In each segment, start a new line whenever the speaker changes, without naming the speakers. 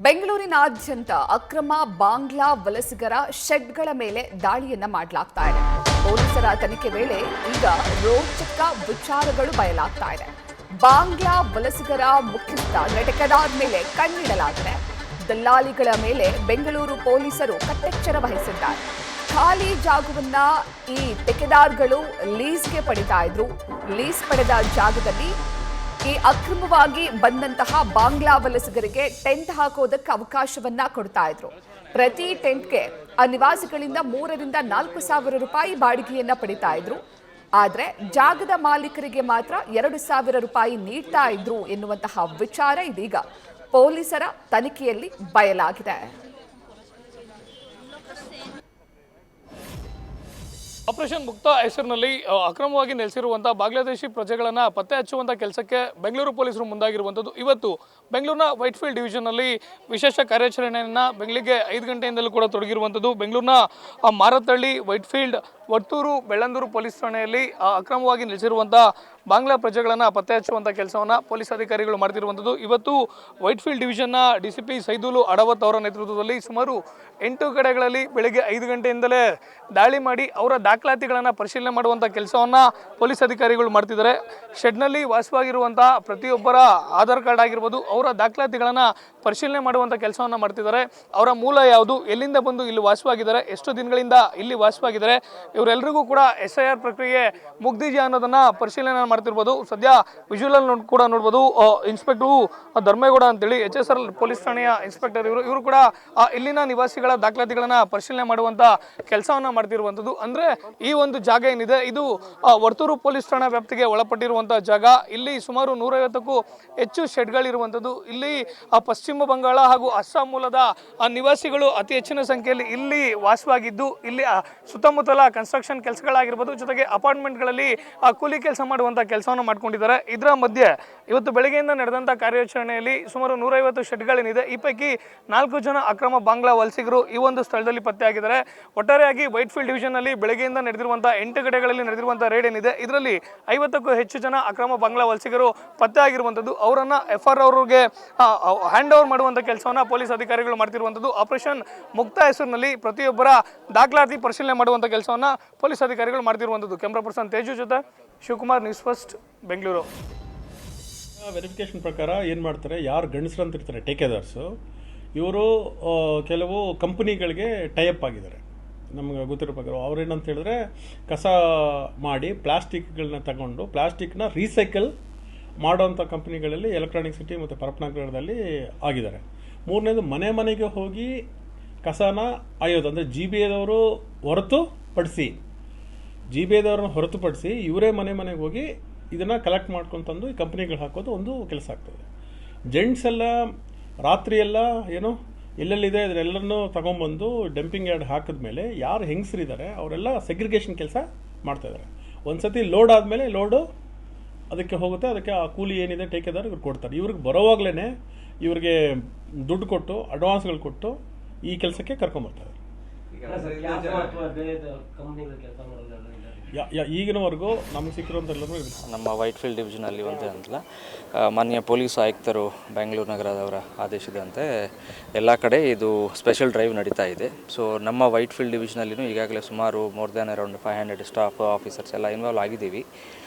ಬೆಂಗಳೂರಿನಾದ್ಯಂತ ಅಕ್ರಮ ಬಾಂಗ್ಲಾ ವಲಸಿಗರ ಶೆಡ್ಗಳ ಮೇಲೆ ದಾಳಿಯನ್ನ ಮಾಡಲಾಗ್ತಾ ಇದೆ. ಪೊಲೀಸರ ತನಿಖೆ ವೇಳೆ ಈಗ ರೋಚಕ ವಿಚಾರಗಳು ಬಯಲಾಗ್ತಾ ಇದೆ. ಬಾಂಗ್ಲಾ ವಲಸಿಗರ ಮುಖ್ಯಸ್ಥ ಠೇಕೆದಾರ್ ಮೇಲೆ ಕಣ್ಣಿಡಲಾಗಿದೆ. ದಲ್ಲಾಳಿಗಳ ಮೇಲೆ ಬೆಂಗಳೂರು ಪೊಲೀಸರು ಕಟ್ಟೆಚ್ಚರ ವಹಿಸಿದ್ದಾರೆ. ಖಾಲಿ ಜಾಗವನ್ನ ಈ ಠೇಕೆದಾರ್ಗಳು ಲೀಸ್ಗೆ ಪಡಿತಾ ಇದ್ರು. ಲೀಸ್ ಪಡೆದ ಜಾಗದಲ್ಲಿ ಈ ಅಕ್ರಮವಾಗಿ ಬಂದಂತಹ ಬಾಂಗ್ಲಾ ವಲಸಿಗರಿಗೆ ಟೆಂಟ್ ಹಾಕೋದಕ್ಕೆ ಅವಕಾಶವನ್ನ ಕೊಡ್ತಾ ಇದ್ರು. ಪ್ರತಿ ಟೆಂಟ್ಗೆ ಆ ನಿವಾಸಿಗಳಿಂದ 3,000 ರಿಂದ 4,000 ರೂಪಾಯಿ ಬಾಡಿಗೆಯನ್ನ ಪಡಿತಾ ಇದ್ರು. ಆದ್ರೆ ಜಾಗದ ಮಾಲೀಕರಿಗೆ ಮಾತ್ರ 2,000 ರೂಪಾಯಿ ನೀಡ್ತಾ ಇದ್ರು ಎನ್ನುವಂತಹ ವಿಚಾರ ಇದೀಗ ಪೊಲೀಸರ ತನಿಖೆಯಲ್ಲಿ ಬಯಲಾಗಿದೆ.
ಆಪರೇಷನ್ ಮುಕ್ತ ಹೆಸರಿನಲ್ಲಿ ಅಕ್ರಮವಾಗಿ ನೆಲೆಸಿರುವಂತಹ ಬಾಂಗ್ಲಾದೇಶಿ ಪ್ರಜೆಗಳನ್ನು ಪತ್ತೆ ಹಚ್ಚುವಂಥ ಕೆಲಸಕ್ಕೆ ಬೆಂಗಳೂರು ಪೊಲೀಸರು ಮುಂದಾಗಿರುವಂಥದ್ದು. ಇವತ್ತು ಬೆಂಗಳೂರಿನ ವೈಟ್ಫೀಲ್ಡ್ ಡಿವಿಷನ್ನಲ್ಲಿ ವಿಶೇಷ ಕಾರ್ಯಾಚರಣೆಯನ್ನು ಬೆಳಗ್ಗೆ 5 ಗಂಟೆಯಿಂದಲೂ ಕೂಡ ತೊಡಗಿರುವಂಥದ್ದು. ಬೆಂಗಳೂರಿನ ಮಾರತ್ತಹಳ್ಳಿ, ವೈಟ್ಫೀಲ್ಡ್, ವರ್ತೂರು, ಬೆಳ್ಳಂದೂರು ಪೊಲೀಸ್ ಠಾಣೆಯಲ್ಲಿ ಅಕ್ರಮವಾಗಿ ನೆಲೆಸಿರುವಂಥ ಬಾಂಗ್ಲಾ ಪ್ರಜೆಗಳನ್ನು ಪತ್ತೆ ಹಚ್ಚುವಂಥ ಕೆಲಸವನ್ನು ಪೊಲೀಸ್ ಅಧಿಕಾರಿಗಳು ಮಾಡ್ತಿರುವಂಥದ್ದು. ಇವತ್ತು ವೈಟ್ಫೀಲ್ಡ್ ಡಿವಿಷನ್ನ DCP ಸೈದುಲು ಅಡವತ್ ಅವರ ನೇತೃತ್ವದಲ್ಲಿ ಸುಮಾರು 8 ಕಡೆಗಳಲ್ಲಿ ಬೆಳಗ್ಗೆ 5 ಗಂಟೆಯಿಂದಲೇ ದಾಳಿ ಮಾಡಿ ಅವರ ದಾಖಲಾತಿಗಳನ್ನು ಪರಿಶೀಲನೆ ಮಾಡುವಂಥ ಕೆಲಸವನ್ನು ಪೊಲೀಸ್ ಅಧಿಕಾರಿಗಳು ಮಾಡ್ತಿದ್ದಾರೆ. ಶೆಡ್ನಲ್ಲಿ ವಾಸವಾಗಿರುವಂಥ ಪ್ರತಿಯೊಬ್ಬರ ಆಧಾರ್ ಕಾರ್ಡ್ ಆಗಿರ್ಬೋದು, ಅವರ ದಾಖಲಾತಿಗಳನ್ನು ಪರಿಶೀಲನೆ ಮಾಡುವಂಥ ಕೆಲಸವನ್ನು ಮಾಡ್ತಿದ್ದಾರೆ. ಅವರ ಮೂಲ ಯಾವುದು, ಎಲ್ಲಿಂದ ಬಂದು ಇಲ್ಲಿ ವಾಸವಾಗಿದ್ದಾರೆ, ಎಷ್ಟು ದಿನಗಳಿಂದ ಇಲ್ಲಿ ವಾಸವಾಗಿದ್ದಾರೆ, ಇವರೆಲ್ಲರಿಗೂ ಕೂಡ SIR ಪ್ರಕ್ರಿಯೆ ಮುಗ್ದಿದೆಯಾ ಅನ್ನೋದನ್ನು ಪರಿಶೀಲನೆ ಮಾಡ್ತಿರ್ಬೋದು. ಸದ್ಯ ವಿಜುವಲ್ ಕೂಡ ನೋಡ್ಬೋದು. ಇನ್ಸ್ಪೆಕ್ಟರ್ ಧರ್ಮೇಗೌಡ ಅಂತೇಳಿ HSR ಪೊಲೀಸ್ ಠಾಣೆಯ ಇನ್ಸ್ಪೆಕ್ಟರ್ ಇವರು ಕೂಡ ಇಲ್ಲಿನ ನಿವಾಸಿಗಳ ದಾಖಲಾತಿಗಳನ್ನು ಪರಿಶೀಲನೆ ಮಾಡುವಂಥ ಕೆಲಸವನ್ನು ಮಾಡ್ತಿರುವಂಥದ್ದು. ಅಂದರೆ ಈ ಒಂದು ಜಾಗ ಏನಿದೆ ಇದು ವರ್ತೂರು ಪೊಲೀಸ್ ಠಾಣಾ ವ್ಯಾಪ್ತಿಗೆ ಒಳಪಟ್ಟಿರುವಂಥ ಜಾಗ. ಇಲ್ಲಿ ಸುಮಾರು 150ಕ್ಕೂ ಹೆಚ್ಚು ಶೆಡ್ಗಳಿರುವಂಥದ್ದು. ಇಲ್ಲಿ ಪಶ್ಚಿಮ ಬಂಗಾಳ ಹಾಗೂ ಅಸ್ಸಾಂ ಮೂಲದ ನಿವಾಸಿಗಳು ಅತಿ ಹೆಚ್ಚಿನ ಸಂಖ್ಯೆಯಲ್ಲಿ ಇಲ್ಲಿ ವಾಸವಾಗಿದ್ದು, ಇಲ್ಲಿ ಸುತ್ತಮುತ್ತಲ ಕನ್ಸ್ಟ್ರಕ್ಷನ್ ಕೆಲಸಗಳಾಗಿರ್ಬೋದು, ಜೊತೆಗೆ ಅಪಾರ್ಟ್ಮೆಂಟ್ಗಳಲ್ಲಿ ಕೂಲಿ ಕೆಲಸ ಮಾಡುವಂಥ ಕೆಲಸವನ್ನು ಮಾಡ್ಕೊಂಡಿದ್ದಾರೆ. ಇದರ ಮಧ್ಯೆ ಇವತ್ತು ಬೆಳಗ್ಗೆಯಿಂದ ನಡೆದಂಥ ಕಾರ್ಯಾಚರಣೆಯಲ್ಲಿ ಸುಮಾರು 150 ಶೆಡ್ಗಳೇನಿದೆ, ಈ ಪೈಕಿ 4 ಜನ ಅಕ್ರಮ ಬಾಂಗ್ಲಾ ವಲಸಿಗರು ಈ ಒಂದು ಸ್ಥಳದಲ್ಲಿ ಪತ್ತೆಯಾಗಿದ್ದಾರೆ. ಒಟ್ಟಾರೆಯಾಗಿ ವೈಟ್ಫೀಲ್ಡ್ ಡಿವಿಷನ್ನಲ್ಲಿ ಬೆಳಗ್ಗೆಯಿಂದ ನಡೆದಿರುವಂಥ 8 ಕಡೆಗಳಲ್ಲಿ ನಡೆದಿರುವಂಥ ರೇಡ್ ಏನಿದೆ, ಇದರಲ್ಲಿ 50ಕ್ಕೂ ಹೆಚ್ಚು ಜನ ಅಕ್ರಮ ಬಾಂಗ್ಲಾ ವಲಸಿಗರು ಪತ್ತೆ ಆಗಿರುವಂಥದ್ದು. ಅವರನ್ನು FR ಅವರಿಗೆ ಹ್ಯಾಂಡ್ ಓವರ್ ಮಾಡುವಂಥ ಕೆಲಸವನ್ನು ಪೊಲೀಸ್ ಅಧಿಕಾರಿಗಳು ಮಾಡ್ತಿರುವಂಥದ್ದು. ಆಪರೇಷನ್ ಮುಕ್ತ ಹೆಸರಿನಲ್ಲಿ ಪ್ರತಿಯೊಬ್ಬರ ದಾಖಲಾತಿ ಪರಿಶೀಲನೆ ಮಾಡುವಂಥ ಕೆಲಸವನ್ನು ಪೊಲೀಸ್ ಅಧಿಕಾರಿಗಳು ಮಾಡ್ತಿರುವಂಥದ್ದು. ಕ್ಯಾಮ್ರಾ ಪರ್ಸನ್ ತೇಜು ಜೊತೆ Shivakumar, news first, Bengaluru.
Verification ಪ್ರಕಾರ ಏನು ಮಾಡ್ತಾರೆ, ಯಾರು ಗಂಡಸರು ಅಂತ ಇರ್ತಾರೆ ಠೇಕೆದಾರ್ಸು, ಇವರು ಕೆಲವು ಕಂಪ್ನಿಗಳಿಗೆ ಟೈಅಪ್ ಆಗಿದ್ದಾರೆ. ನಮ್ಗೆ ಗೊತ್ತಿರೋ ಪ್ರಕಾರ ಅವ್ರೇನಂತ ಹೇಳಿದ್ರೆ, ಕಸ ಮಾಡಿ ಪ್ಲಾಸ್ಟಿಕ್ಗಳನ್ನ ತಗೊಂಡು ಪ್ಲಾಸ್ಟಿಕ್ನ ರೀಸೈಕಲ್ ಮಾಡೋವಂಥ ಕಂಪ್ನಿಗಳಲ್ಲಿ ಎಲೆಕ್ಟ್ರಾನಿಕ್ ಸಿಟಿ ಮತ್ತು ಪರಪ್ಪನಗರದಲ್ಲಿ ಆಗಿದ್ದಾರೆ. ಮೂರನೇದು ಮನೆ ಮನೆಗೆ ಹೋಗಿ ಕಸನ ಆಯೋದು, ಅಂದರೆ GBAದವರು ಹೊರತುಪಡಿಸಿ ಇವರೇ ಮನೆ ಮನೆಗೆ ಹೋಗಿ ಇದನ್ನು ಕಲೆಕ್ಟ್ ಮಾಡ್ಕೊತಂದು ಈ ಕಂಪ್ನಿಗಳು ಹಾಕೋದು ಒಂದು ಕೆಲಸ ಆಗ್ತದೆ. ಜೆಂಟ್ಸ್ ಎಲ್ಲ ರಾತ್ರಿಯೆಲ್ಲ ಏನೋ ಎಲ್ಲೆಲ್ಲಿದೆ ಅದನ್ನೆಲ್ಲನೂ ತೊಗೊಂಬಂದು ಡಂಪಿಂಗ್ ಯಾರ್ಡ್ ಹಾಕಿದ್ಮೇಲೆ ಯಾರು ಹೆಂಗಸರಿದ್ದಾರೆ ಅವರೆಲ್ಲ ಸೆಗ್ರಿಗೇಷನ್ ಕೆಲಸ ಮಾಡ್ತಾಯಿದ್ದಾರೆ. ಒಂದು ಸತಿ ಲೋಡ್ ಆದಮೇಲೆ ಲೋಡು ಅದಕ್ಕೆ ಹೋಗುತ್ತೆ, ಅದಕ್ಕೆ ಆ ಕೂಲಿ ಏನಿದೆ ಠೇಕೆದಾರ್ ಇವ್ರು ಕೊಡ್ತಾರೆ. ಇವ್ರಿಗೆ ಬರೋವಾಗಲೇ ಇವ್ರಿಗೆ ದುಡ್ಡು ಕೊಟ್ಟು ಅಡ್ವಾನ್ಸ್ಗಳು ಕೊಟ್ಟು ಈ ಕೆಲಸಕ್ಕೆ ಕರ್ಕೊಂಬರ್ತಾರೆ. ಈಗಿನವರೆಗೂ ನಮಗೆ ಸಿಕ್ಕಿರೋಂಥೆಲ್ಲರೂ
ನಮ್ಮ ವೈಟ್ಫೀಲ್ಡ್ ಡಿವಿಷನಲ್ಲಿ ಒಂದೇ ಅಂತಲ್ಲ, ಮಾನ್ಯ ಪೊಲೀಸ್ ಆಯುಕ್ತರು ಬೆಂಗಳೂರು ನಗರದವರ ಆದೇಶದಂತೆ ಎಲ್ಲ ಕಡೆ ಇದು ಸ್ಪೆಷಲ್ ಡ್ರೈವ್ ನಡೀತಾ ಇದೆ. ಸೊ ನಮ್ಮ ವೈಟ್ಫೀಲ್ಡ್ ಡಿವಿಷನಲ್ಲಿನೂ ಈಗಾಗಲೇ ಸುಮಾರು more than around 500 staff officers ಎಲ್ಲ ಇನ್ವಾಲ್ವ್ ಆಗಿದ್ದೀವಿ.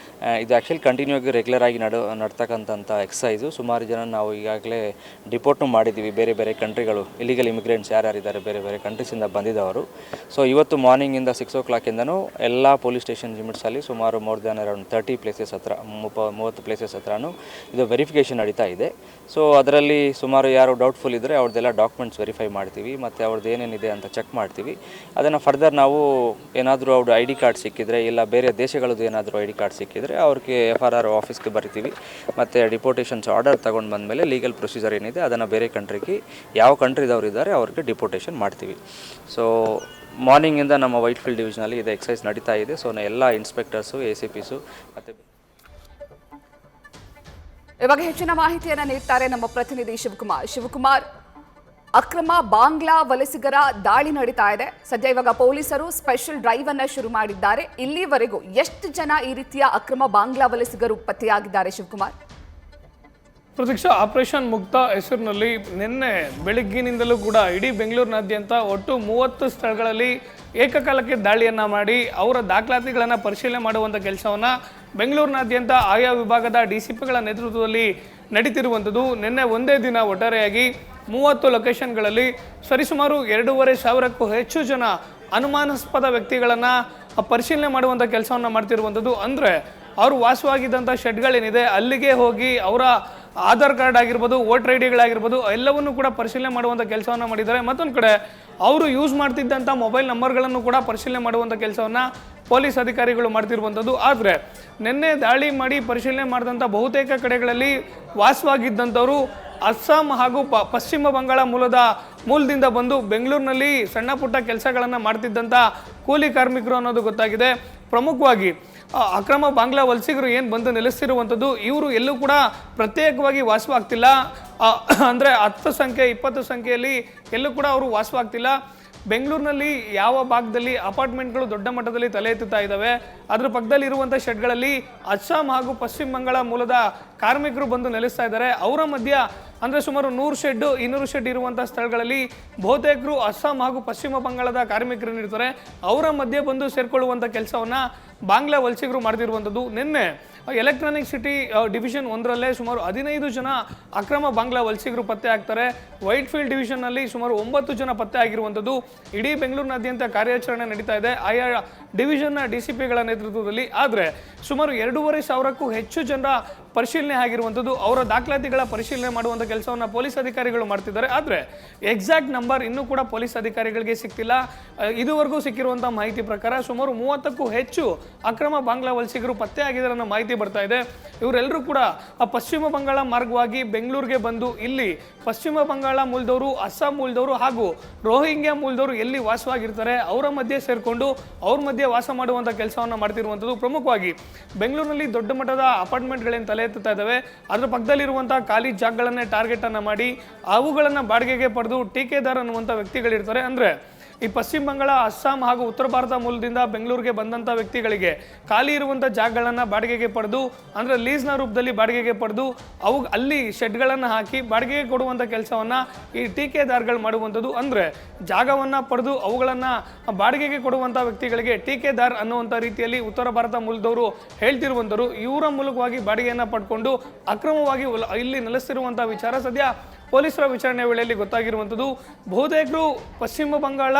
ಇದು ಆ್ಯಕ್ಚುಲಿ ಕಂಟಿನ್ಯೂ ಆಗಿ ರೆಗ್ಯುಲರ್ ಆಗಿ ನಡ್ತಕ್ಕಂಥ ಎಕ್ಸಸೈಸು. ಸುಮಾರು ಜನ ನಾವು ಈಗಾಗಲೇ ಡಿಪೋರ್ಟ್ನು ಮಾಡಿದ್ದೀವಿ. ಬೇರೆ ಬೇರೆ ಕಂಟ್ರಿಗಳು ಇಲಿಗಲ್ ಇಮಿಗ್ರೆಂಟ್ಸ್ ಯಾರ್ಯಾರಿದ್ದಾರೆ ಬೇರೆ ಬೇರೆ ಕಂಟ್ರೀಸಿಂದ ಬಂದಿದ್ದವರು. ಸೊ ಇವತ್ತು ಮಾರ್ನಿಂಗಿಂದ 6 o'clockಯಿಂದನೂ ಎಲ್ಲ ಪೊಲೀಸ್ ಸ್ಟೇಷನ್ ಲಿಮಿಟ್ಸಲ್ಲಿ ಸುಮಾರು ಮೋರ್ ದ್ಯಾನ್ ಅರೌಂಡ್ 30 ಪ್ಲೇಸಸ್ ಹತ್ರ 30 ಪ್ಲೇಸಸ್ ಹತ್ರನೂ ಇದು ವೆರಿಫಿಕೇಷನ್ ನಡೀತಾ ಇದೆ. ಸೊ ಅದರಲ್ಲಿ ಸುಮಾರು ಯಾರು ಡೌಟ್ಫುಲ್ ಇದ್ದರೆ ಅವ್ರದ್ದೆಲ್ಲ ಡಾಕ್ಯುಮೆಂಟ್ಸ್ ವೆರಿಫೈ ಮಾಡ್ತೀವಿ ಮತ್ತು ಅವ್ರದ್ದು ಏನೇನಿದೆ ಅಂತ ಚೆಕ್ ಮಾಡ್ತೀವಿ. ಅದನ್ನು ಫರ್ದರ್ ನಾವು ಏನಾದರೂ ಅವ್ರದ್ದು ID ಕಾರ್ಡ್ ಸಿಕ್ಕಿದರೆ, ಇಲ್ಲ ಬೇರೆ ದೇಶಗಳದ್ದು ಏನಾದರೂ ID ಕಾರ್ಡ್ ಸಿಕ್ಕಿದರೆ ಅವ್ರಿಗೆ FRR ಆಫೀಸ್ಗೆ ಬರಿತೀವಿ. ಮತ್ತು ಡಿಪೋರ್ಟೇಷನ್ಸ್ ಆರ್ಡರ್ ತೊಗೊಂಡು ಬಂದಮೇಲೆ ಲೀಗಲ್ ಪ್ರೊಸೀಜರ್ ಏನಿದೆ ಅದನ್ನು ಬೇರೆ ಕಂಟ್ರಿಗೆ ಯಾವ ಕಂಟ್ರಿದವ್ರು ಇದ್ದಾರೆ ಅವ್ರಿಗೆ ಡಿಪೋರ್ಟೇಷನ್ ಮಾಡ್ತೀವಿ. ಸೊ ಮಾರ್ನಿಂಗಿಂದ ನಮ್ಮ ವೈಟ್ಫೀಲ್ಡ್ ಡಿವಿಷನಲ್ಲಿ ಇದು ಎಕ್ಸಸೈಸ್ ನಡೀತಾ ಇದೆ. ಸೊ ಎಲ್ಲ ಇನ್ಸ್ಪೆಕ್ಟರ್ಸು, ACPಸು ಮತ್ತು
ಇವಾಗ ಹೆಚ್ಚಿನ ಮಾಹಿತಿಯನ್ನು ನೀಡ್ತಾರೆ ನಮ್ಮ ಪ್ರತಿನಿಧಿ ಶಿವಕುಮಾರ್. ಅಕ್ರಮ ಬಾಂಗ್ಲಾ ವಲಸಿಗರ ದಾಳಿ ನಡೀತಾ ಇದೆ. ಸದ್ಯ ಇವಾಗ ಪೊಲೀಸರು ಸ್ಪೆಷಲ್ ಡ್ರೈವ್ ಅನ್ನ ಶುರು ಮಾಡಿದ್ದಾರೆ. ಇಲ್ಲಿವರೆಗೂ ಎಷ್ಟು ಜನ ಈ ರೀತಿಯ ಅಕ್ರಮ ಬಾಂಗ್ಲಾ ವಲಸಿಗರು ಪತ್ತೆಯಾಗಿದ್ದಾರೆ ಶಿವಕುಮಾರ್?
ಪ್ರತೀಕ್ಷಾ, ಆಪರೇಷನ್ ಮುಕ್ತ ಹೆಸರಿನಲ್ಲಿ ನಿನ್ನೆ ಬೆಳಗ್ಗಿನಿಂದಲೂ ಕೂಡ ಇಡೀ ಬೆಂಗಳೂರಿನಾದ್ಯಂತ ಒಟ್ಟು 30 ಸ್ಥಳಗಳಲ್ಲಿ ಏಕಕಾಲಕ್ಕೆ ದಾಳಿಯನ್ನು ಮಾಡಿ ಅವರ ದಾಖಲಾತಿಗಳನ್ನು ಪರಿಶೀಲನೆ ಮಾಡುವಂಥ ಕೆಲಸವನ್ನು ಬೆಂಗಳೂರಿನಾದ್ಯಂತ ಆಯಾ ವಿಭಾಗದ DCPಗಳ ನೇತೃತ್ವದಲ್ಲಿ ನಡೀತಿರುವಂಥದ್ದು. ನಿನ್ನೆ ಒಂದೇ ದಿನ ಒಟ್ಟಾರೆಯಾಗಿ 30 ಲೊಕೇಶನ್ಗಳಲ್ಲಿ ಸರಿಸುಮಾರು 2,500ಕ್ಕೂ ಹೆಚ್ಚು ಜನ ಅನುಮಾನಾಸ್ಪದ ವ್ಯಕ್ತಿಗಳನ್ನು ಪರಿಶೀಲನೆ ಮಾಡುವಂಥ ಕೆಲಸವನ್ನು ಮಾಡ್ತಿರುವಂಥದ್ದು. ಅಂದರೆ ಅವರು ವಾಸವಾಗಿದ್ದಂಥ ಶೆಡ್ಗಳೇನಿದೆ ಅಲ್ಲಿಗೆ ಹೋಗಿ ಅವರ ಆಧಾರ್ ಕಾರ್ಡ್ ಆಗಿರ್ಬೋದು, ವೋಟರ್ ID ಎಲ್ಲವನ್ನೂ ಕೂಡ ಪರಿಶೀಲನೆ ಮಾಡುವಂಥ ಕೆಲಸವನ್ನು ಮಾಡಿದ್ದಾರೆ. ಮತ್ತೊಂದು ಕಡೆ ಅವರು ಯೂಸ್ ಮಾಡ್ತಿದ್ದಂಥ ಮೊಬೈಲ್ ನಂಬರ್ಗಳನ್ನು ಕೂಡ ಪರಿಶೀಲನೆ ಮಾಡುವಂಥ ಕೆಲಸವನ್ನು ಪೊಲೀಸ್ ಅಧಿಕಾರಿಗಳು ಮಾಡ್ತಿರುವಂಥದ್ದು. ಆದರೆ ನಿನ್ನೆ ದಾಳಿ ಮಾಡಿ ಪರಿಶೀಲನೆ ಮಾಡಿದಂಥ ಬಹುತೇಕ ಕಡೆಗಳಲ್ಲಿ ವಾಸವಾಗಿದ್ದಂಥವರು ಅಸ್ಸಾಂ ಹಾಗೂ ಪಶ್ಚಿಮ ಬಂಗಾಳ ಮೂಲದಿಂದ ಬಂದು ಬೆಂಗಳೂರಿನಲ್ಲಿ ಸಣ್ಣ ಪುಟ್ಟ ಕೆಲಸಗಳನ್ನು ಮಾಡ್ತಿದ್ದಂಥ ಕೂಲಿ ಕಾರ್ಮಿಕರು ಅನ್ನೋದು ಗೊತ್ತಾಗಿದೆ. ಪ್ರಮುಖವಾಗಿ ಅಕ್ರಮ ಬಾಂಗ್ಲಾ ವಲಸಿಗರು ಏನು ಬಂದು ನೆಲೆಸಿರುವಂಥದ್ದು, ಇವರು ಎಲ್ಲೂ ಕೂಡ ಪ್ರತ್ಯೇಕವಾಗಿ ವಾಸವಾಗ್ತಿಲ್ಲ. ಅಂದರೆ 10 ಸಂಖ್ಯೆ 20 ಸಂಖ್ಯೆಯಲ್ಲಿ ಎಲ್ಲೂ ಕೂಡ ಅವರು ವಾಸವಾಗ್ತಿಲ್ಲ. ಬೆಂಗಳೂರಿನಲ್ಲಿ ಯಾವ ಭಾಗದಲ್ಲಿ ಅಪಾರ್ಟ್ಮೆಂಟ್ಗಳು ದೊಡ್ಡ ಮಟ್ಟದಲ್ಲಿ ತಲೆ ಎತ್ತುತ್ತಾ ಇದ್ದಾವೆ, ಅದ್ರ ಪಕ್ಕದಲ್ಲಿ ಇರುವಂಥ ಶೆಡ್ಗಳಲ್ಲಿ ಅಸ್ಸಾಂ ಹಾಗೂ ಪಶ್ಚಿಮ ಬಂಗಾಳ ಮೂಲದ ಕಾರ್ಮಿಕರು ಬಂದು ನೆಲೆಸ್ತಾ ಇದ್ದಾರೆ. ಅವರ ಮಧ್ಯ ಅಂದರೆ ಸುಮಾರು 100 ಶೆಡ್ 200 ಶೆಡ್ ಇರುವಂಥ ಸ್ಥಳಗಳಲ್ಲಿ ಬಹುತೇಕರು ಅಸ್ಸಾಂ ಹಾಗೂ ಪಶ್ಚಿಮ ಬಂಗಾಳದ ಕಾರ್ಮಿಕರು ಇರ್ತಾರೆ. ಅವರ ಮಧ್ಯೆ ಬಂದು ಸೇರ್ಕೊಳ್ಳುವಂಥ ಕೆಲಸವನ್ನು ಬಾಂಗ್ಲಾ ವಲಸಿಗರು ಮಾಡ್ತಿರುವಂಥದ್ದು. ನಿನ್ನೆ ಎಲೆಕ್ಟ್ರಾನಿಕ್ ಸಿಟಿ ಡಿವಿಷನ್ 1ರಲ್ಲೇ ಸುಮಾರು 15 ಜನ ಅಕ್ರಮ ಬಾಂಗ್ಲಾ ವಲಸಿಗರು ಪತ್ತೆ ಆಗ್ತಾರೆ. ವೈಟ್ ಫೀಲ್ಡ್ ಡಿವಿಷನ್ನಲ್ಲಿ ಸುಮಾರು 9 ಜನ ಪತ್ತೆ ಆಗಿರುವಂಥದ್ದು. ಇಡೀ ಬೆಂಗಳೂರಿನಾದ್ಯಂತ ಕಾರ್ಯಾಚರಣೆ ನಡೀತಾ ಇದೆ ಆಯಾ ಡಿವಿಷನ್ನ DCPಗಳ ನೇತೃತ್ವದಲ್ಲಿ. ಆದರೆ ಸುಮಾರು 2,500ಕ್ಕೂ ಹೆಚ್ಚು ಜನರ ಪರಿಶೀಲನೆ ಆಗಿರುವಂಥದ್ದು. ಅವರ ದಾಖಲಾತಿಗಳ ಪರಿಶೀಲನೆ ಮಾಡುವಂಥ ಕೆಲಸವನ್ನು ಪೊಲೀಸ್ ಅಧಿಕಾರಿಗಳು ಮಾಡ್ತಿದ್ದಾರೆ. ಆದರೆ ಎಕ್ಸಾಕ್ಟ್ ನಂಬರ್ ಇನ್ನೂ ಕೂಡ ಪೊಲೀಸ್ ಅಧಿಕಾರಿಗಳಿಗೆ ಸಿಗ್ತಿಲ್ಲ. ಇದುವರೆಗೂ ಸಿಕ್ಕಿರುವಂಥ ಮಾಹಿತಿ ಪ್ರಕಾರ ಸುಮಾರು 30ಕ್ಕೂ ಹೆಚ್ಚು ಅಕ್ರಮ ಬಾಂಗ್ಲಾ ವಲಸಿಗರು ಪತ್ತೆ ಆಗಿದ್ದಾರೆ ಅನ್ನೋ ಮಾಹಿತಿ ಬರ್ತಾ ಇದೆ. ಇವರೆಲ್ಲರೂ ಕೂಡ ಪಶ್ಚಿಮ ಬಂಗಾಳ ಮಾರ್ಗವಾಗಿ ಬೆಂಗಳೂರಿಗೆ ಬಂದು ಇಲ್ಲಿ ಪಶ್ಚಿಮ ಬಂಗಾಳ ಮೂಲದವರು, ಅಸ್ಸಾಂ ಮೂಲದವರು ಹಾಗೂ ರೋಹಿಂಗ್ಯಾ ಮೂಲದವರು ಎಲ್ಲಿ ವಾಸವಾಗಿರ್ತಾರೆ ಅವರ ಮಧ್ಯೆ ಸೇರಿಕೊಂಡು ಅವ್ರ ಮಧ್ಯೆ ವಾಸ ಮಾಡುವಂಥ ಕೆಲಸವನ್ನು ಮಾಡ್ತಿರುವಂಥದ್ದು. ಪ್ರಮುಖವಾಗಿ ಬೆಂಗಳೂರಿನಲ್ಲಿ ದೊಡ್ಡ ಮಟ್ಟದ ಅಪಾರ್ಟ್ಮೆಂಟ್ಗಳೇನು ತಲೆ ಎತ್ತುತ್ತಾ ಇದ್ದಾವೆ, ಅದರ ಪಕ್ಕದಲ್ಲಿರುವಂಥ ಖಾಲಿ ಜಾಗಗಳನ್ನೇ ಟಾರ್ಗೆಟ್ ಅನ್ನು ಮಾಡಿ ಅವುಗಳನ್ನು ಬಾಡಿಗೆಗೆ ಪಡೆದು ಟೀಕೆದಾರ್ ಅನ್ನುವಂಥ ವ್ಯಕ್ತಿಗಳಿರ್ತಾರೆ. ಅಂದರೆ ಈ ಪಶ್ಚಿಮ ಬಂಗಾಳ, ಅಸ್ಸಾಂ ಹಾಗೂ ಉತ್ತರ ಭಾರತ ಮೂಲದಿಂದ ಬೆಂಗಳೂರಿಗೆ ಬಂದಂಥ ವ್ಯಕ್ತಿಗಳಿಗೆ ಖಾಲಿ ಇರುವಂಥ ಜಾಗಗಳನ್ನು ಬಾಡಿಗೆಗೆ ಪಡೆದು ಅಂದರೆ ಲೀಸ್ನ ರೂಪದಲ್ಲಿ ಬಾಡಿಗೆಗೆ ಪಡೆದು ಅಲ್ಲಿ ಶೆಡ್ಗಳನ್ನು ಹಾಕಿ ಬಾಡಿಗೆಗೆ ಕೊಡುವಂಥ ಕೆಲಸವನ್ನು ಈ ಟೀಕೆದಾರ್ಗಳು ಮಾಡುವಂಥದ್ದು. ಅಂದರೆ ಜಾಗವನ್ನು ಪಡೆದು ಅವುಗಳನ್ನು ಬಾಡಿಗೆಗೆ ಕೊಡುವಂಥ ವ್ಯಕ್ತಿಗಳಿಗೆ ಟೀಕೆದಾರ್ ಅನ್ನುವಂಥ ರೀತಿಯಲ್ಲಿ ಉತ್ತರ ಭಾರತ ಮೂಲದವರು ಹೇಳ್ತಿರುವಂಥವ್ರು. ಇವರ ಮೂಲಕವಾಗಿ ಬಾಡಿಗೆಯನ್ನು ಪಡ್ಕೊಂಡು ಅಕ್ರಮವಾಗಿ ಇಲ್ಲಿ ನೆಲೆಸಿರುವಂಥ ವಿಚಾರ ಸದ್ಯ ಪೊಲೀಸರ ವಿಚಾರಣೆ ವೇಳೆಯಲ್ಲಿ ಗೊತ್ತಾಗಿರುವಂಥದ್ದು. ಬಹುತೇಕರು ಪಶ್ಚಿಮ ಬಂಗಾಳ,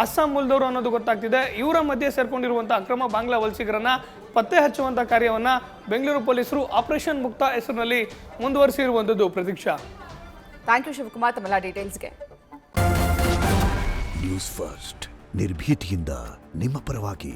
ಅಸ್ಸಾಂ ಮೂಲದವರು ಅನ್ನೋದು ಗೊತ್ತಾಗ್ತಿದೆ. ಇವರ ಮಧ್ಯೆ ಸೇರ್ಕೊಂಡಿರುವಂಥ ಅಕ್ರಮ ಬಾಂಗ್ಲಾ ವಲಸಿಗರನ್ನ ಪತ್ತೆ ಹಚ್ಚುವಂಥ ಕಾರ್ಯವನ್ನು ಬೆಂಗಳೂರು ಪೊಲೀಸರು ಆಪರೇಷನ್ ಮುಕ್ತ ಹೆಸರಿನಲ್ಲಿ ಮುಂದುವರಿಸಿರುವಂಥದ್ದು. ಪ್ರತೀಕ್ಷಾ,
ಥ್ಯಾಂಕ್ ಯು ಶಿವಕುಮಾರ್ ತಮ್ಮೆಲ್ಲ ಡೀಟೇಲ್ಸ್ಗೆ.
ನ್ಯೂಸ್ ಫಸ್ಟ್ ನಿರ್ಭೀತಿಯಿಂದ ನಿಮ್ಮ ಪರವಾಗಿ.